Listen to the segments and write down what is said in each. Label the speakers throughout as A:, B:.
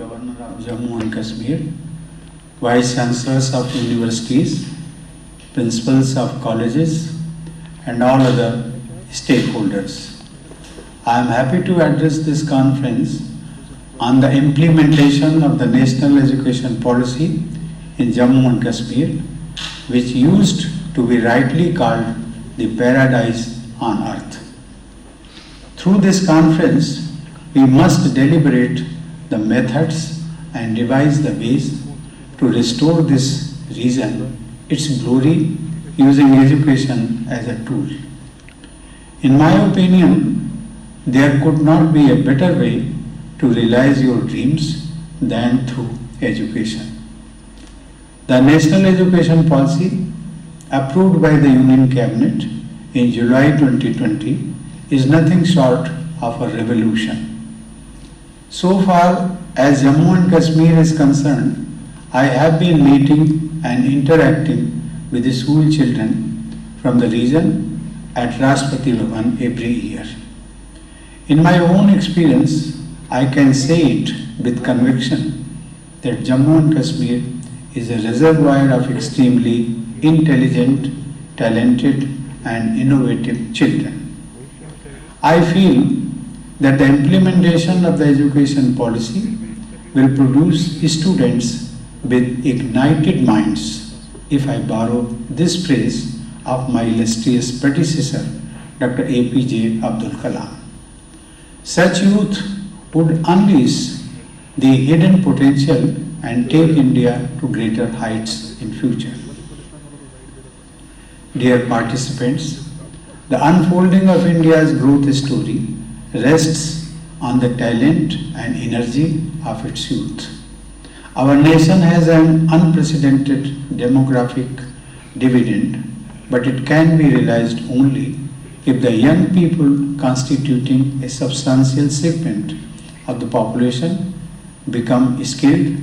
A: Governor of Jammu and Kashmir, Vice Chancellors of universities, principals of colleges, and all other stakeholders. I am happy to address this conference on the implementation of the National Education Policy in Jammu and Kashmir, which used to be rightly called the paradise on earth. Through this conference, we must deliberate the methods and devise the ways to restore this region its glory using education as a tool. In my opinion, there could not be a better way to realize your dreams than through education. The National Education Policy, approved by the Union Cabinet in July 2020, is nothing short of a revolution. So far as Jammu and Kashmir is concerned, I have been meeting and interacting with the school children from the region at Rashtrapati Bhavan every year. In my own experience, I can say it with conviction that Jammu and Kashmir is a reservoir of extremely intelligent, talented, and innovative children. I feel that the implementation of the education policy will produce students with ignited minds, if I borrow this phrase of my illustrious predecessor, Dr. APJ Abdul Kalam. Such youth would unleash the hidden potential and take India to greater heights in future. Dear participants, the unfolding of India's growth story rests on the talent and energy of its youth. Our nation has an unprecedented demographic dividend, but it can be realized only if the young people constituting a substantial segment of the population become skilled,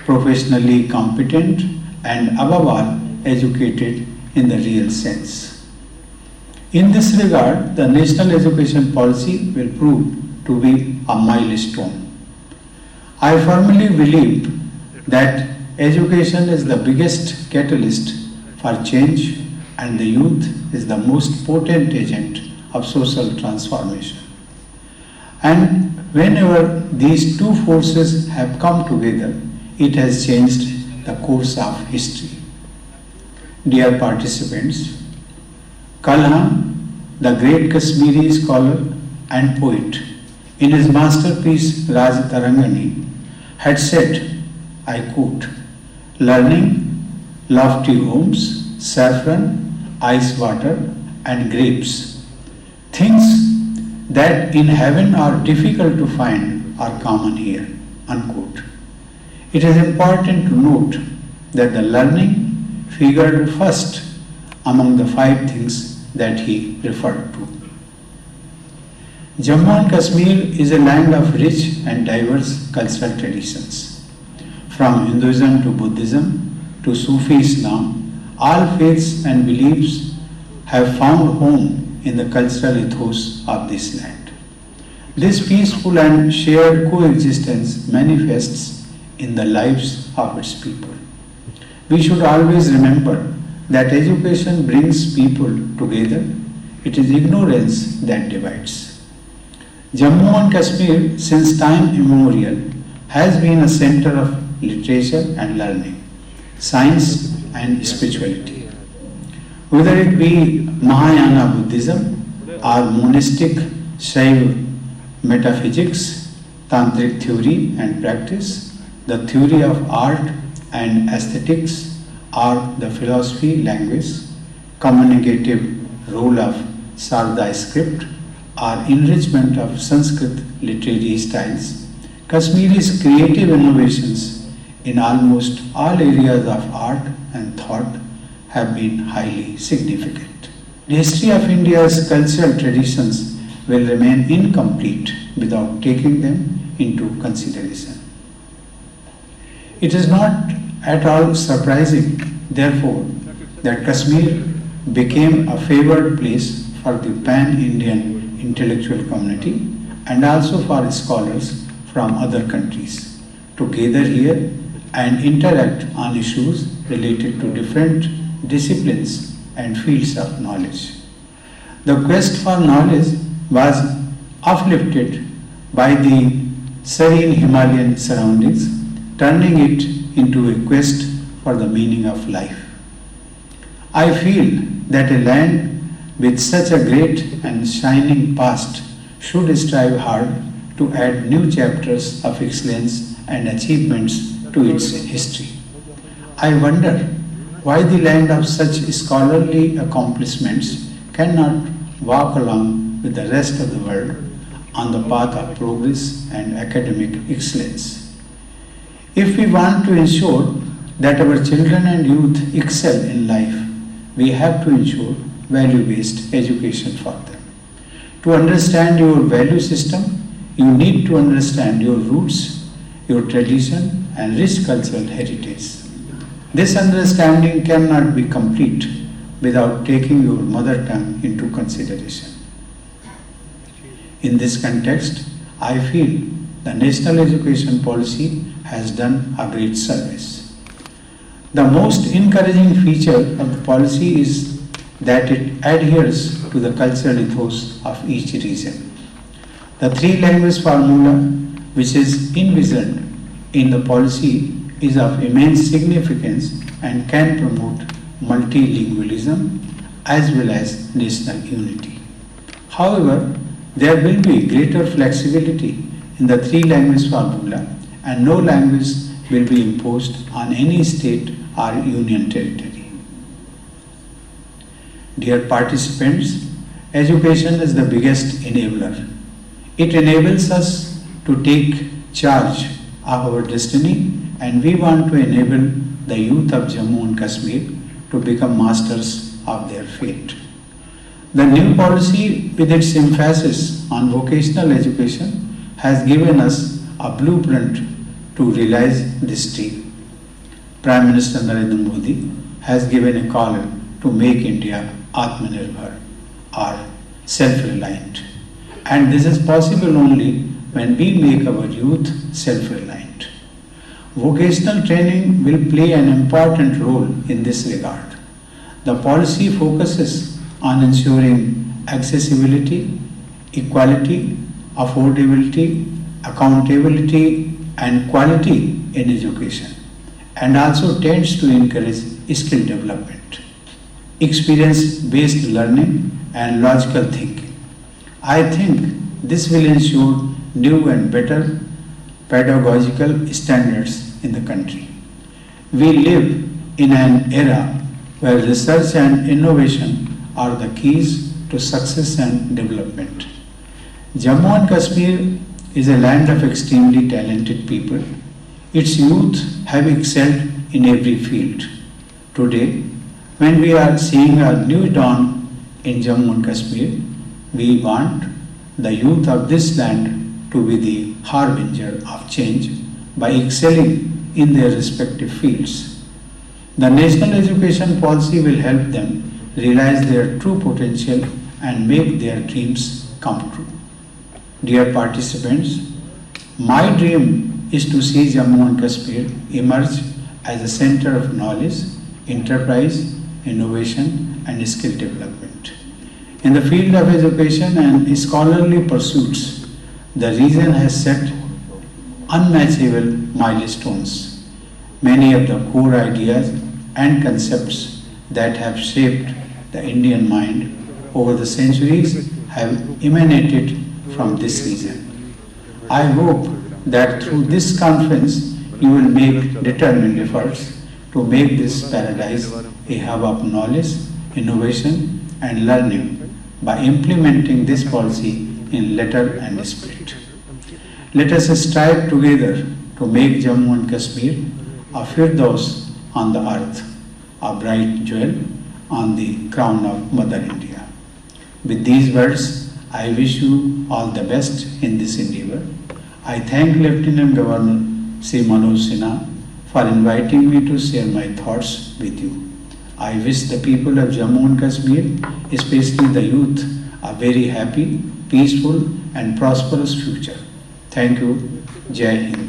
A: professionally competent, and above all, educated in the real sense. In this regard, the National Education Policy will prove to be a milestone. I firmly believe that education is the biggest catalyst for change and the youth is the most potent agent of social transformation. And whenever these two forces have come together, it has changed the course of history. Dear participants, Kalhan, the great Kashmiri scholar and poet, in his masterpiece Raj Tarangani, had said, I quote, learning, lofty homes, saffron, ice water, and grapes. Things that in heaven are difficult to find are common here, unquote. It is important to note that the learning figured first among the 5 things that he referred to. Jammu and Kashmir is a land of rich and diverse cultural traditions. From Hinduism to Buddhism to Sufi Islam, all faiths and beliefs have found home in the cultural ethos of this land. This peaceful and shared coexistence manifests in the lives of its people. We should always remember that education brings people together. It is ignorance that divides. Jammu and Kashmir, since time immemorial, has been a center of literature and learning, science and spirituality. Whether it be Mahayana Buddhism or monistic Shaiva metaphysics, tantric theory and practice, the theory of art and aesthetics, or the philosophy, language, communicative role of Sarda script, or enrichment of Sanskrit literary styles, Kashmiri's creative innovations in almost all areas of art and thought have been highly significant. The history of India's cultural traditions will remain incomplete without taking them into consideration. It is not at all surprising, therefore, that Kashmir became a favored place for the pan-Indian intellectual community and also for scholars from other countries. to gather here and interact on issues related to different disciplines and fields of knowledge. The quest for knowledge was uplifted by the serene Himalayan surroundings, turning it into a quest for the meaning of life. I feel that a land with such a great and shining past should strive hard to add new chapters of excellence and achievements to its history. I wonder why the land of such scholarly accomplishments cannot walk along with the rest of the world on the path of progress and academic excellence. If we want to ensure that our children and youth excel in life, we have to ensure value-based education for them. To understand your value system, you need to understand your roots, your tradition, and rich cultural heritage. This understanding cannot be complete without taking your mother tongue into consideration. In this context, I feel the national education policy has done a great service. The most encouraging feature of the policy is that it adheres to the cultural ethos of each region. The three-language formula, which is envisioned in the policy, is of immense significance and can promote multilingualism as well as national unity. However, there will be greater flexibility in the three-language formula, and no language will be imposed on any state or union territory. Dear participants, education is the biggest enabler. It enables us to take charge of our destiny, and we want to enable the youth of Jammu and Kashmir to become masters of their fate. The new policy, with its emphasis on vocational education, has given us a blueprint to realize this dream. Prime Minister Narendra Modi has given a call to make India Atmanirbhar, or self-reliant. And this is possible only when we make our youth self-reliant. Vocational training will play an important role in this regard. The policy focuses on ensuring accessibility, equality, affordability, accountability, and quality in education, and also tends to encourage skill development, experience-based learning, and logical thinking. I think this will ensure new and better pedagogical standards in the country. We live in an era where research and innovation are the keys to success and development. Jammu and Kashmir is a land of extremely talented people. Its youth have excelled in every field. Today, when we are seeing a new dawn in Jammu and Kashmir, we want the youth of this land to be the harbinger of change by excelling in their respective fields. The national education policy will help them realize their true potential and make their dreams come true. Dear participants, my dream is to see Jammu and Kashmir emerge as a center of knowledge, enterprise, innovation, and skill development. In the field of education and scholarly pursuits, the region has set unmatchable milestones. Many of the core ideas and concepts that have shaped the Indian mind over the centuries have emanated from this region. I hope that through this conference you will make determined efforts to make this paradise a hub of knowledge, innovation, and learning by implementing this policy in letter and spirit. Let us strive together to make Jammu and Kashmir a firdaus on the earth, a bright jewel on the crown of Mother India. With these words, I wish you all the best in this endeavor. I thank Lieutenant Governor Sri Manoj Sinha for inviting me to share my thoughts with you. I wish the people of Jammu and Kashmir, especially the youth, a very happy, peaceful, and prosperous future. Thank you. Jai Hind.